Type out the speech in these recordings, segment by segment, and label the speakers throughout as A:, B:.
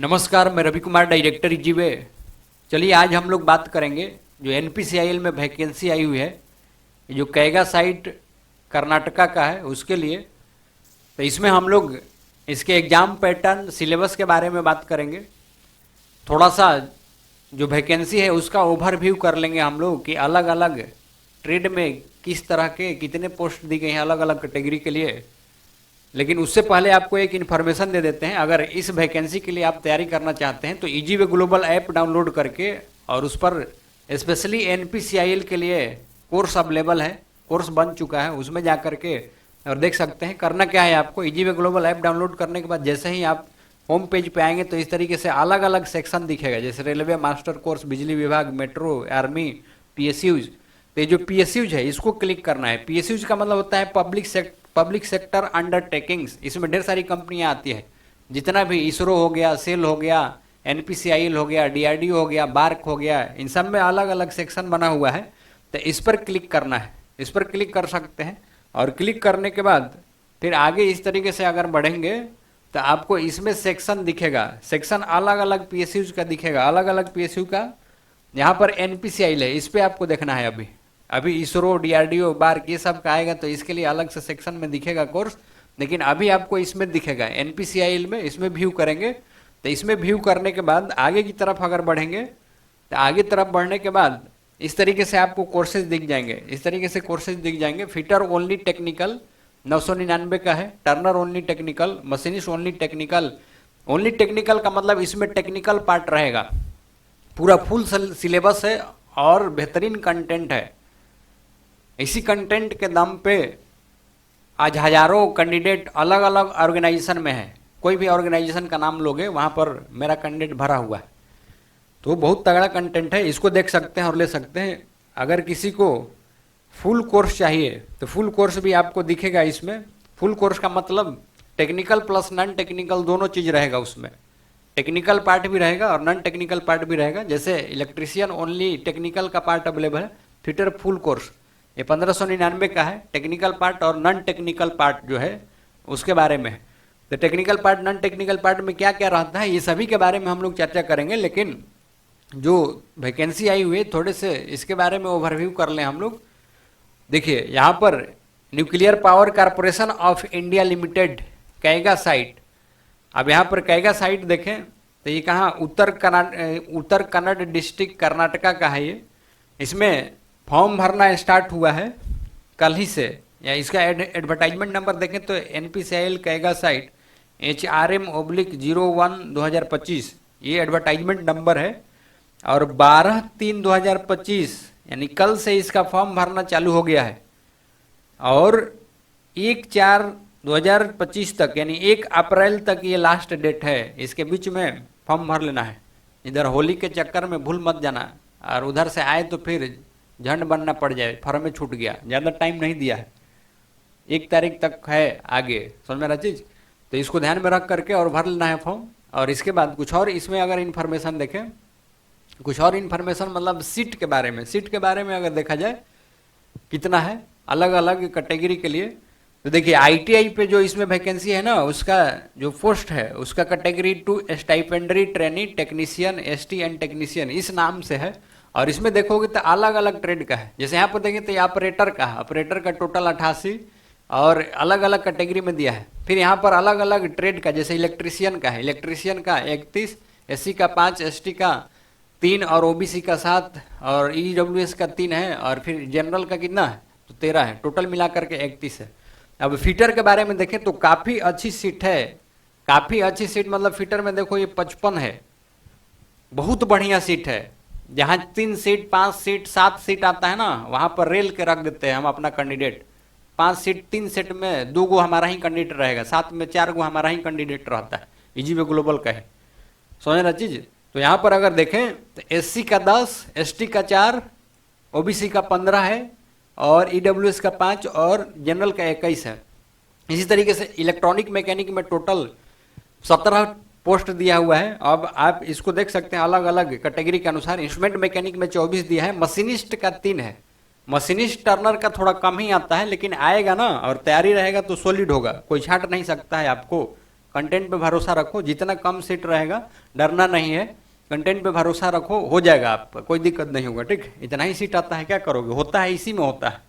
A: नमस्कार, मैं Ravi Kumar, director Easyway. चलिए आज हम लोग बात करेंगे जो एनपीसीआईएल में वैकेंसी आई हुई है, जो कैगा साइट कर्नाटका का है उसके लिए। तो इसमें हम लोग इसके एग्ज़ाम पैटर्न, सिलेबस के बारे में बात करेंगे। थोड़ा सा जो वैकेंसी है उसका ओवरव्यू कर लेंगे हम लोग कि अलग अलग ट्रेड में किस तरह के कितने पोस्ट दी गई हैं अलग अलग कैटेगरी के लिए। लेकिन उससे पहले आपको एक इन्फॉर्मेशन दे देते हैं। अगर इस वैकेंसी के लिए आप तैयारी करना चाहते हैं तो ईजीवे ग्लोबल ऐप डाउनलोड करके और उस पर स्पेशली एनपीसीआईएल के लिए कोर्स अवेलेबल है, कोर्स बन चुका है, उसमें जा करके और देख सकते हैं। करना क्या है आपको, ईजीवे ग्लोबल ऐप डाउनलोड करने के बाद जैसे ही आप होम पेज पे आएंगे तो इस तरीके से अलग अलग सेक्शन दिखेगा, जैसे रेलवे मास्टर कोर्स, बिजली विभाग, मेट्रो, आर्मी, पीएसयूज। तो ये जो पीएसयूज है इसको क्लिक करना है। पीएसयूज का मतलब होता है पब्लिक सेक्टर अंडरटेकिंग्स। इसमें ढेर सारी कंपनियां आती है, जितना भी इसरो हो गया, सेल हो गया, एनपीसीआईएल हो गया, डीआरडीओ हो गया, बार्क हो गया, इन सब में अलग अलग सेक्शन बना हुआ है। तो इस पर क्लिक करना है, इस पर क्लिक कर सकते हैं। और क्लिक करने के बाद फिर आगे इस तरीके से अगर बढ़ेंगे तो आपको इसमें सेक्शन दिखेगा, सेक्शन अलग अलग पीएसयूज का दिखेगा, अलग अलग पीएसयू का। यहाँ पर एनपीसीआईएल है, इस पर आपको देखना है। अभी इसरो, डीआरडीओ, बार्क ये सब का आएगा तो इसके लिए अलग से सेक्शन में दिखेगा कोर्स। लेकिन अभी आपको इसमें दिखेगा एनपीसीआईएल में, इसमें व्यू करेंगे। तो इसमें व्यू करने के बाद आगे की तरफ अगर बढ़ेंगे तो आगे तरफ बढ़ने के बाद इस तरीके से आपको कोर्सेज दिख जाएंगे, इस तरीके से कोर्सेज दिख जाएंगे। फिटर ओनली टेक्निकल 999 का है, Turner only technical, machinist only technical. Only technical का मतलब इसमें टेक्निकल पार्ट रहेगा, पूरा फुल सिलेबस है और बेहतरीन कंटेंट है। इसी कंटेंट के दम पे आज हजारों कैंडिडेट अलग अलग ऑर्गेनाइजेशन में है। कोई भी ऑर्गेनाइजेशन का नाम लोगे वहाँ पर मेरा कैंडिडेट भरा हुआ है। तो बहुत तगड़ा कंटेंट है, इसको देख सकते हैं और ले सकते हैं। अगर किसी को फुल कोर्स चाहिए तो फुल कोर्स भी आपको दिखेगा इसमें। फुल कोर्स का मतलब टेक्निकल प्लस नॉन टेक्निकल दोनों चीज़ रहेगा उसमें। टेक्निकल पार्ट भी रहेगा और नॉन टेक्निकल पार्ट भी रहेगा। जैसे इलेक्ट्रीशियन ओनली टेक्निकल का पार्ट अवेलेबल है, फिटर फुल कोर्स ये 1599 का है। टेक्निकल पार्ट और नॉन टेक्निकल पार्ट जो है उसके बारे में है। तो technical part, non technical part में क्या क्या रहता है ये सभी के बारे में हम लोग चर्चा करेंगे। लेकिन जो वैकेंसी आई हुई है थोड़े से इसके बारे में ओवरव्यू कर लें हम लोग। देखिए यहाँ पर nuclear power corporation of India limited Kaiga site. अब यहाँ पर कैगा साइट देखें तो ये कहाँ, उत्तर कन्नड़ डिस्ट्रिक्ट कर्नाटका का है ये। इसमें फॉर्म भरना स्टार्ट हुआ है कल ही से। या इसका एडवर्टाइजमेंट नंबर देखें तो एनपीसीआईएल कैगा साइट HRM/01/2025 ये एडवर्टाइजमेंट नंबर है। और 12/3/2025 यानी कल से इसका फॉर्म भरना चालू हो गया है। और 1/4/2025 तक यानी 1 अप्रैल तक ये लास्ट डेट है। इसके बीच में फॉर्म भर लेना है। इधर होली के चक्कर में भूल मत जाना, और उधर से आए तो फिर झंड बनना पड़ जाए, फॉर्म में छूट गया, ज़्यादा टाइम नहीं दिया है, 1 तारीख तक है आगे, समझ में रहा चीज़। तो इसको ध्यान में रख करके और भर लेना है फॉर्म। और इसके बाद कुछ और इसमें अगर इन्फॉर्मेशन देखें, कुछ और इन्फॉर्मेशन मतलब सीट के बारे में, सीट के बारे में अगर देखा जाए कितना है अलग अलग कैटेगरी के लिए। तो देखिए आईटीआई पे जो इसमें वैकेंसी है ना, उसका जो पोस्ट है उसका category 2 stipendiary trainee technician ST and technician इस नाम से है। और इसमें देखोगे तो अलग अलग ट्रेड का है। जैसे यहाँ पर देखें तो ऑपरेटर का टोटल 88 और अलग अलग कैटेगरी में दिया है। फिर यहाँ पर अलग अलग ट्रेड का, जैसे इलेक्ट्रीशियन का है, इलेक्ट्रीशियन का 31, एससी का 5, एसटी का 3 और ओबीसी का 7 और ईडब्ल्यूएस का 3 है। और फिर जनरल का कितना है तो 13 है, टोटल मिला करके 31 है। अब फिटर के बारे में देखें तो काफ़ी अच्छी सीट है, काफ़ी अच्छी सीट मतलब फिटर में देखो ये 55 है, बहुत बढ़िया सीट है। जहाँ 3 सीट 5 सीट 7 सीट आता है ना, वहाँ पर रेल के रख देते हैं हम अपना कैंडिडेट। 5 सीट 3 सेट में 2 गो हमारा ही कैंडिडेट रहेगा, 7 में 4 गो हमारा ही कैंडिडेट रहता है। ईजीवे ग्लोबल का है, समझ रहा चीज़। तो यहाँ पर अगर देखें तो एससी का 10, एसटी का 4, ओबीसी का 15 है और ईडब्ल्यूएस का 5 और जनरल का 21 है। इसी तरीके से इलेक्ट्रॉनिक मैकेनिक में टोटल 17 पोस्ट दिया हुआ है। अब आप इसको देख सकते हैं अलग अलग कैटेगरी के अनुसार। इंस्ट्रूमेंट मैकेनिक में 24 दिया है, मशीनिस्ट का 3 है। मशीनिस्ट टर्नर का थोड़ा कम ही आता है, लेकिन आएगा ना और तैयारी रहेगा तो सॉलिड होगा, कोई छांट नहीं सकता है आपको। कंटेंट पे भरोसा रखो, जितना कम सीट रहेगा डरना नहीं है, कंटेंट पे भरोसा रखो, हो जाएगा आपका, कोई दिक्कत नहीं होगा। ठीक, इतना ही सीट आता है क्या करोगे, होता है इसी में होता है।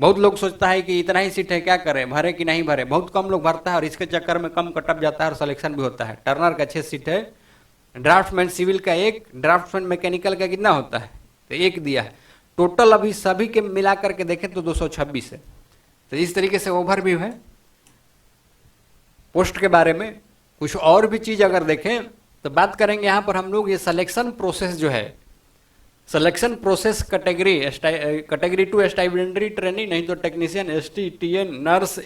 A: बहुत लोग सोचता है कि इतना ही सीट है क्या करें, भरे कि नहीं भरे, बहुत कम लोग भरता है और इसके चक्कर में कम कटअप जाता है और सिलेक्शन भी होता है। टर्नर का 6 सीट है, ड्राफ्टमैन सिविल का 1, ड्राफ्टमैन मैकेनिकल का कितना होता है, तो 1 दिया है। टोटल अभी सभी के मिला करके देखें तो 226 है। तो इस तरीके से ओवरव्यू है पोस्ट के बारे में। कुछ और भी चीज अगर देखें तो बात करेंगे यहाँ पर हम लोग, ये सिलेक्शन प्रोसेस जो है, selection process category 2 stipendiary training, नहीं तो technician ST TN, nurse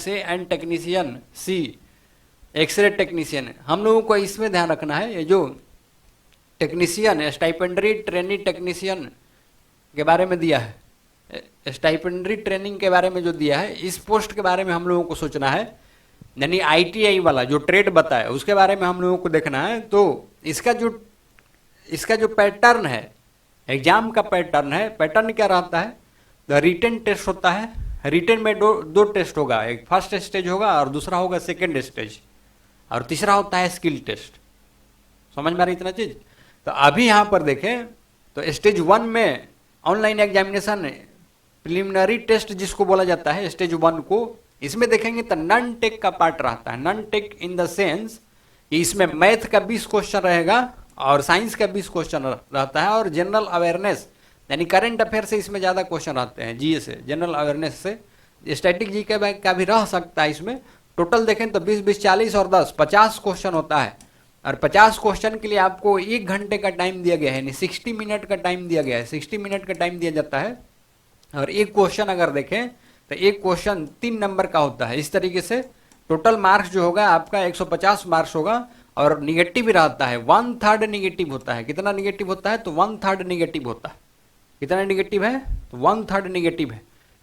A: A and technician C, x ray technician. हम लोगों को इसमें ध्यान रखना है, ये जो टेक्नीशियन स्टाइपेंडरी ट्रेनिंग टेक्नीशियन के बारे में दिया है, स्टाइपेंडरी ट्रेनिंग के बारे में जो दिया है, इस पोस्ट के बारे में हम लोगों को सोचना है। यानी ITI वाला जो ट्रेड बताया उसके बारे में हम लोगों को देखना है। तो इसका जो पैटर्न है, एग्जाम का पैटर्न है, पैटर्न क्या रहता है, द रिटन टेस्ट होता है। रिटन में दो टेस्ट होगा, एक फर्स्ट स्टेज होगा और दूसरा होगा सेकेंड स्टेज, और तीसरा होता है स्किल टेस्ट। समझ में आ रही इतना चीज। तो अभी यहाँ पर देखें तो स्टेज 1 में ऑनलाइन एग्जामिनेशन प्रिलिमिनरी टेस्ट जिसको बोला जाता है स्टेज 1 को, इसमें देखेंगे तो नॉन टेक का पार्ट रहता है। Non tech in the sense कि इसमें मैथ का 20 क्वेश्चन रहेगा और साइंस का 20 क्वेश्चन रहता है, और जनरल अवेयरनेस यानी करंट अफेयर से इसमें ज़्यादा क्वेश्चन आते हैं, GS से, जनरल अवेयरनेस से, स्टैटिक जी का भी रह सकता है इसमें। टोटल देखें तो 20, 40 और 10, 50 क्वेश्चन होता है। और 50 क्वेश्चन के लिए आपको 1 घंटे का टाइम दिया गया है, यानी 60 मिनट का टाइम दिया गया है, 60 मिनट का टाइम दिया जाता है। और एक क्वेश्चन अगर देखें तो एक क्वेश्चन 3 नंबर का होता है। इस तरीके से टोटल मार्क्स जो होगा आपका 150 मार्क्स होगा। और निगेटिव भी रहता है, 1/3 निगेटिव होता है। कितना निगेटिव होता है, तो 1/3 निगेटिव होता है। कितना निगेटिव है, तो 1/3 निगेटिव है।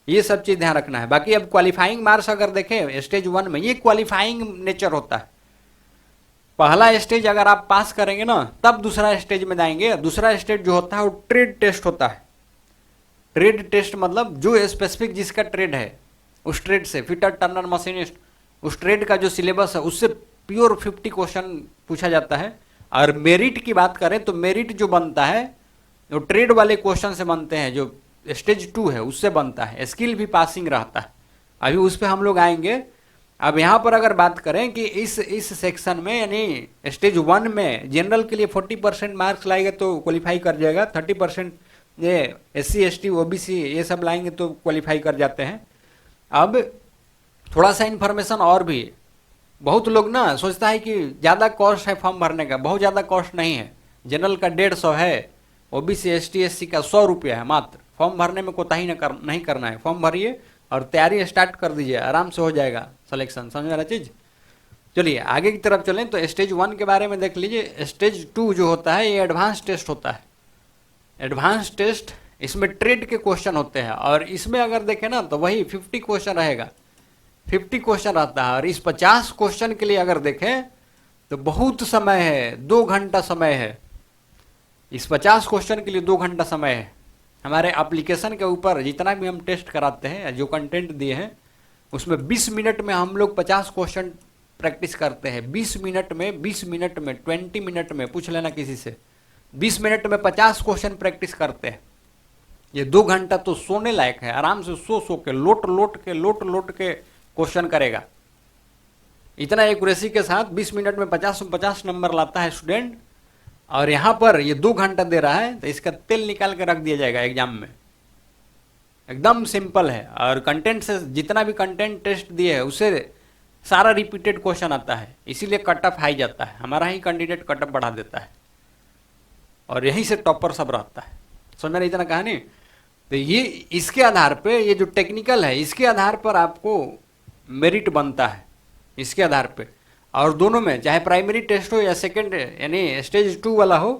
A: ये सब चीज ध्यान रखना है। बाकी अब क्वालिफाइंग मार्क्स अगर देखें स्टेज 1 में, ये क्वालिफाइंग नेचर होता है। पहला स्टेज अगर आप पास करेंगे ना तब दूसरा स्टेज में जाएंगे। दूसरा स्टेज जो होता है वो ट्रेड टेस्ट होता है। ट्रेड टेस्ट मतलब जो स्पेसिफिक जिसका ट्रेड है उस ट्रेड से, फिटर टर्नर मशीनिस्ट, उस ट्रेड का जो सिलेबस है उससे प्योर 50 क्वेश्चन पूछा जाता है। और मेरिट की बात करें तो मेरिट जो बनता है वो ट्रेड वाले क्वेश्चन से बनते हैं, जो स्टेज 2 है उससे बनता है। स्किल भी पासिंग रहता है, अभी उस पर हम लोग आएंगे। अब यहाँ पर अगर बात करें कि इस सेक्शन में यानी स्टेज 1 में जनरल के लिए 40% मार्क्स लाएगा तो क्वालिफाई कर जाएगा, 30% ये SC ST OBC ये सब लाएंगे तो क्वालिफाई कर जाते हैं। अब थोड़ा सा इन्फॉर्मेशन और भी, बहुत लोग ना सोचता है कि ज़्यादा कॉस्ट है फॉर्म भरने का, बहुत ज़्यादा कॉस्ट नहीं है। जनरल का 150 है, OBC ST SC का 100 रुपया है मात्र। फॉर्म भरने में कोताही नहीं करना है, फॉर्म भरिए और तैयारी स्टार्ट कर दीजिए, आराम से हो जाएगा सिलेक्शन। समझ रहा चीज़। चलिए आगे की तरफ चलें तो स्टेज 1 के बारे में देख लीजिए। स्टेज 2 जो होता है ये एडवांस टेस्ट होता है। एडवांस टेस्ट, इसमें ट्रेड के क्वेश्चन होते हैं और इसमें अगर देखें ना तो वही 50 क्वेश्चन रहेगा, 50 क्वेश्चन आता है। और इस 50 क्वेश्चन के लिए अगर देखें तो बहुत समय है, 2 घंटा समय है। इस 50 क्वेश्चन के लिए 2 घंटा समय है। हमारे एप्लीकेशन के ऊपर जितना भी हम टेस्ट कराते हैं, जो कंटेंट दिए हैं उसमें 20 मिनट में हम लोग 50 क्वेश्चन प्रैक्टिस करते हैं। 20 मिनट में 20 मिनट में पूछ लेना किसी से, 20 मिनट में 50 क्वेश्चन प्रैक्टिस करते हैं। ये 2 घंटा तो सोने लायक है, आराम से सो के लोट के क्वेश्चन करेगा। इतना एक्यूरेसी के साथ 20 मिनट में 50 नंबर लाता है स्टूडेंट। और यहाँ पर ये 2 घंटा दे रहा है तो इसका तेल निकाल के रख दिया जाएगा एग्जाम में। एकदम सिंपल है। और कंटेंट से जितना भी कंटेंट टेस्ट दिए है उससे सारा रिपीटेड क्वेश्चन आता है, इसीलिए कट ऑफ हाई जाता है। हमारा ही कैंडिडेट कट ऑफ बढ़ा देता है और यहीं से टॉपर सब रहता है। समझ में इतना कहानी। तो ये इसके आधार पे, ये जो टेक्निकल है इसके आधार पर आपको मेरिट बनता है, इसके आधार पे। और दोनों में चाहे प्राइमरी टेस्ट हो या सेकंड यानी स्टेज 2 वाला हो,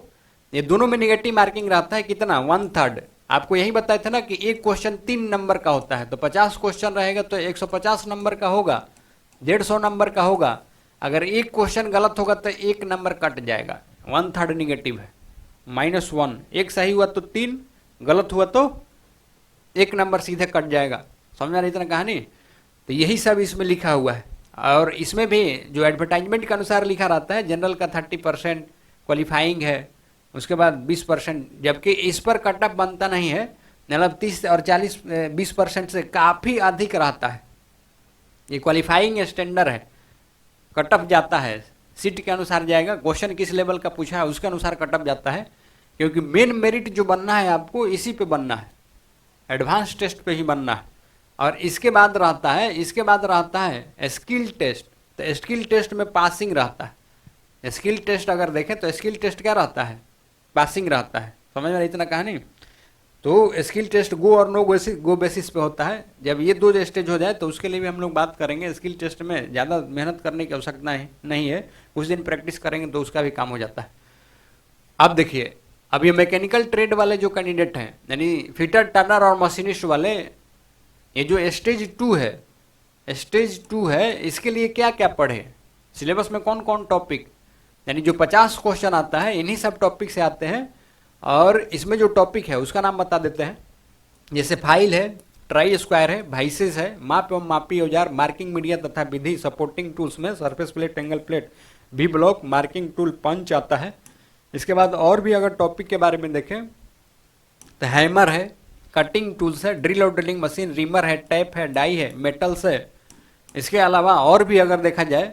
A: ये दोनों में नेगेटिव मार्किंग रहता है। कितना, 1/3। आपको यही बताया था ना कि एक क्वेश्चन 3 नंबर का होता है, तो 50 क्वेश्चन रहेगा तो 150 नंबर का होगा, 150 नंबर का होगा। अगर एक क्वेश्चन गलत होगा तो 1 नंबर कट जाएगा, 1/3 निगेटिव है, -1। एक सही हुआ तो 3, गलत हुआ तो 1 नंबर सीधे कट जाएगा। समझा नहीं इतना कहानी। तो यही सब इसमें लिखा हुआ है। और इसमें भी जो एडवर्टाइजमेंट के अनुसार लिखा रहता है जनरल का 30% क्वालिफाइंग है, उसके बाद 20%, जबकि इस पर कट ऑफ बनता नहीं है, मतलब 30 और 20% से काफ़ी अधिक रहता है। ये क्वालिफाइंग स्टैंडर्ड है, कट ऑफ जाता है, सीट के अनुसार जाएगा, क्वेश्चन किस लेवल का पूछा है उसके अनुसार कट ऑफ जाता है, क्योंकि मेन मेरिट जो बनना है आपको इसी पे बनना है, एडवांस टेस्ट पे ही बनना है। और इसके बाद रहता है स्किल टेस्ट। तो स्किल टेस्ट में पासिंग रहता है। स्किल टेस्ट अगर देखें तो स्किल टेस्ट क्या रहता है, पासिंग रहता है। समझ में इतना कहानी। तो स्किल टेस्ट गो और नो गो बेसिस पे होता है। जब ये दो स्टेज हो जाए तो उसके लिए भी हम लोग बात करेंगे। स्किल टेस्ट में ज़्यादा मेहनत करने की आवश्यकता नहीं है, कुछ दिन प्रैक्टिस करेंगे तो उसका भी काम हो जाता है। अब देखिए, अब ये मैकेनिकल ट्रेड वाले जो कैंडिडेट हैं, यानी फिटर, टर्नर और मशीनिस्ट वाले, ये जो स्टेज 2 है, इसके लिए क्या क्या पढ़े, सिलेबस में कौन कौन टॉपिक, यानी जो 50 क्वेश्चन आता है इन्हीं सब टॉपिक से आते हैं। और इसमें जो टॉपिक है उसका नाम बता देते हैं। जैसे फाइल है, ट्राई स्क्वायर है, भाइसेस है, माप एवं मापी औजार, मार्किंग मीडिया तथा विधि, सपोर्टिंग टूल्स में surface plate, angle plate, V block, marking tool, punch आता है। इसके बाद और भी अगर टॉपिक के बारे में देखें तो हैमर है, कटिंग टूल्स है, ड्रिल और ड्रिलिंग मशीन, रीमर है, टैप है, डाई है, मेटल्स है। इसके अलावा और भी अगर देखा जाए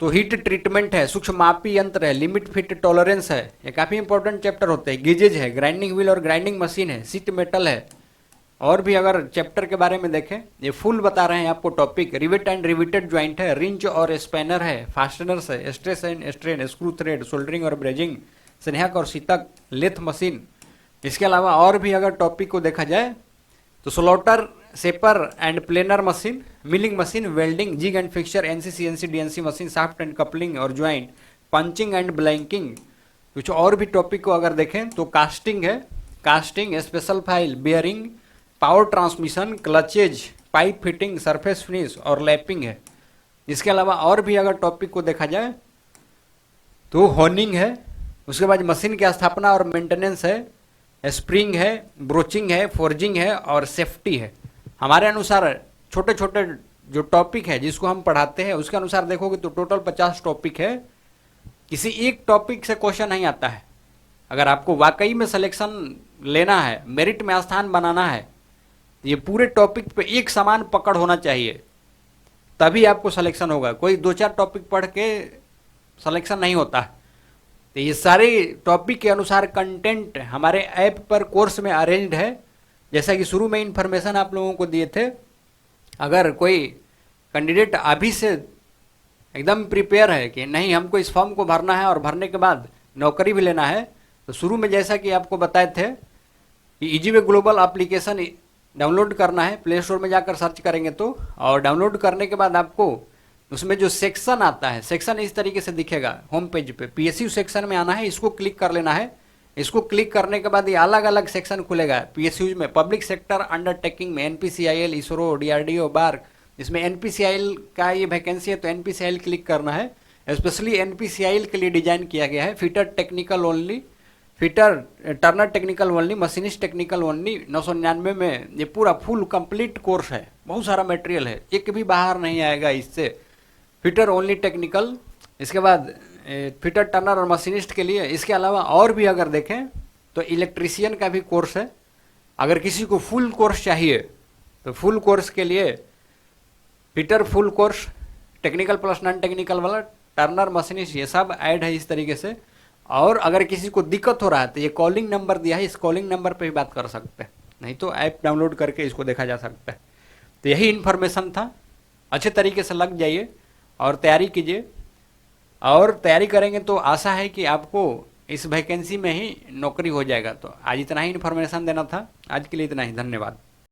A: तो हीट ट्रीटमेंट है, सूक्ष्म मापी यंत्र है, लिमिट फिट टॉलरेंस है, ये काफ़ी इंपॉर्टेंट चैप्टर होते हैं। गेजेज है, ग्राइंडिंग व्हील और ग्राइंडिंग मशीन है, सीट मेटल है। और भी अगर चैप्टर के बारे में देखें, ये फुल बता रहे हैं आपको topic. Rivet and riveted joint है, रिंच और स्पैनर है, फास्टनर्स है, stress and strain, screw thread, soldering और ब्रेजिंग, स्नेहक और सीतक, लेथ मशीन। इसके अलावा और भी अगर टॉपिक को देखा जाए तो slotter, shaper and planer machine, milling machine, welding, jig and fixture, NC, CNC, DNC machine, shaft and coupling और ज्वाइंट, पंचिंग एंड ब्लैंकिंग। कुछ और भी टॉपिक को अगर देखें तो कास्टिंग है, casting, special file, bearing, power transmission, clutches, pipe fitting, surface finish और लैपिंग है। इसके अलावा और भी अगर टॉपिक को देखा जाए तो होनिंग है, उसके बाद मशीन की स्थापना और मेंटेनेंस है, स्प्रिंग है, ब्रोचिंग है, फोर्जिंग है और सेफ्टी है। हमारे अनुसार छोटे छोटे जो टॉपिक है जिसको हम पढ़ाते हैं उसके अनुसार देखोगे तो टोटल 50 टॉपिक है। किसी एक टॉपिक से क्वेश्चन नहीं आता है। अगर आपको वाकई में सिलेक्शन लेना है, मेरिट में स्थान बनाना है, ये पूरे टॉपिक पे एक समान पकड़ होना चाहिए, तभी आपको सिलेक्शन होगा। कोई 2-4 टॉपिक पढ़ के सिलेक्शन नहीं होता। तो ये सारे टॉपिक के अनुसार कंटेंट हमारे ऐप पर कोर्स में अरेंज्ड है। जैसा कि शुरू में इन्फॉर्मेशन आप लोगों को दिए थे, अगर कोई कैंडिडेट अभी से एकदम प्रिपेयर है कि नहीं हमको इस फॉर्म को भरना है और भरने के बाद नौकरी भी लेना है, तो शुरू में जैसा कि आपको बताए थे कि इजीवे ग्लोबल एप्लीकेशन डाउनलोड करना है। प्ले स्टोर में जाकर सर्च करेंगे तो, और डाउनलोड करने के बाद आपको उसमें जो सेक्शन आता है, सेक्शन इस तरीके से दिखेगा होम पेज पे। पीएसयू सेक्शन में आना है, इसको क्लिक कर लेना है। इसको क्लिक करने के बाद ये अलग अलग सेक्शन खुलेगा पीएसयू में। पब्लिक सेक्टर अंडरटेकिंग में एनपीसीआईएल, इसरो, डीआरडीओ, बार्क, इसमें एनपीसीआईएल का ये वैकेंसी है तो एनपीसीआईएल क्लिक करना है। स्पेशली एनपीसीआईएल के लिए डिजाइन किया गया है। Fitter technical only, fitter Turner technical only, machinist technical only. 999 में ये पूरा फुल कंप्लीट कोर्स है, बहुत सारा मटेरियल है, एक भी बाहर नहीं आएगा इससे। फिटर ओनली टेक्निकल, इसके बाद फिटर टर्नर और मशीनिस्ट के लिए। इसके अलावा और भी अगर देखें तो इलेक्ट्रीशियन का भी कोर्स है। अगर किसी को फुल कोर्स चाहिए तो फुल कोर्स के लिए fitter full course, technical plus non technical वाला, टर्नर, मशीनिस्ट, ये सब ऐड है इस तरीके से। और अगर किसी को दिक्कत हो रहा है तो ये कॉलिंग नंबर दिया है, इस कॉलिंग नंबर पे भी बात कर सकते हैं, नहीं तो ऐप डाउनलोड करके इसको देखा जा सकता है। तो यही इन्फॉर्मेशन था। अच्छे तरीके से लग जाइए और तैयारी कीजिए, और तैयारी करेंगे तो आशा है कि आपको इस वैकेंसी में ही नौकरी हो जाएगा। तो आज इतना ही इन्फॉर्मेशन देना था, आज के लिए इतना ही, धन्यवाद।